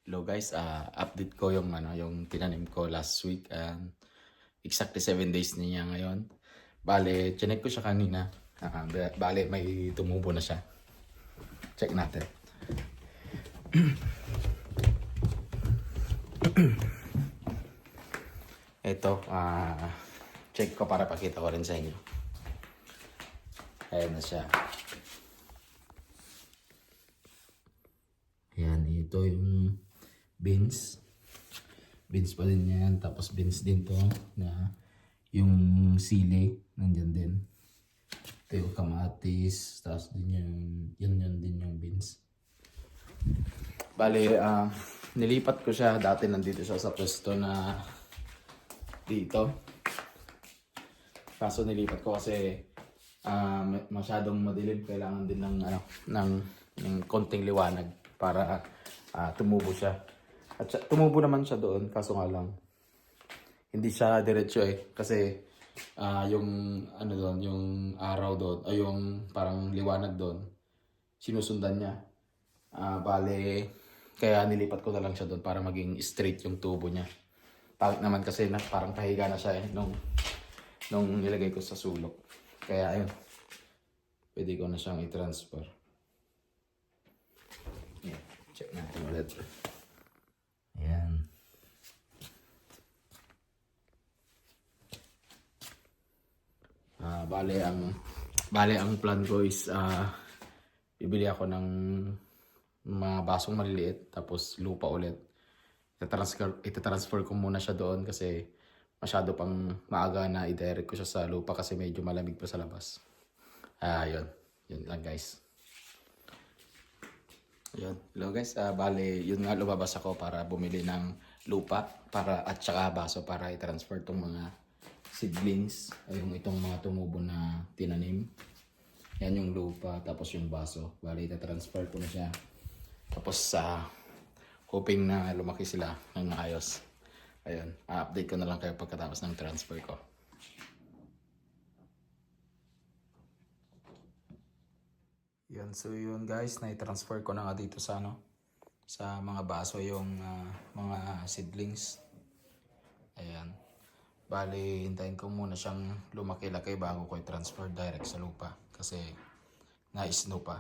Hello guys, update ko yung yung tinanim ko last week and exactly 7 days niya ngayon. Bale, chinek ko siya kanina. Bale, may tumubo na siya. Check natin. Ito, check ko para pakita ko rin sa inyo. Ayan na siya. Ayan, ito yung beans. Beans pa din yan. Tapos beans din to na yung sili. Nandyan din. Ito yung kamatis. Tapos din yun din yung beans. Bale, nilipat ko siya. Dati nandito siya sa pwesto na dito. Kaso nilipat ko kasi masyadong madilim. Kailangan din ng konting liwanag para tumubo siya. At tumubo naman siya doon, kaso nga lang hindi siya diretso kasi yung doon, yung araw doon ay yung parang liwanag doon sinusundan niya. Bale, kaya nilipat ko na lang siya doon para maging straight yung tubo niya. Pangit naman kasi parang pahiga na siya nung nilagay ko sa sulok. Kaya ayun, pwede ko na siyang i-transfer. Yeah, check natin ulit. Ayan. Bale ang plan ko is bibili ako ng mga basong maliliit tapos lupa ulit. Itatransfer ko muna siya doon kasi masyado pang maaga na i-direct ko siya sa lupa kasi medyo malamig pa sa labas. Yun lang guys. Yun. Hello guys, bale yun nga, lumabas ako para bumili ng lupa at saka baso para i-transfer tong mga seedlings ay itong mga tumubo na tinanim. Yan yung lupa tapos yung baso. Bale i-transfer ko na siya. Tapos hoping na lumaki sila ng maayos. Ayun, update ko na lang kayo pagkatapos ng transfer ko. Yun, so yun guys, na-transfer ko na nga dito sa sa mga baso yung mga seedlings. Ayan. Bali, hintayin ko muna siyang lumaki-laki bago ko i-transfer direct sa lupa kasi na-snow pa.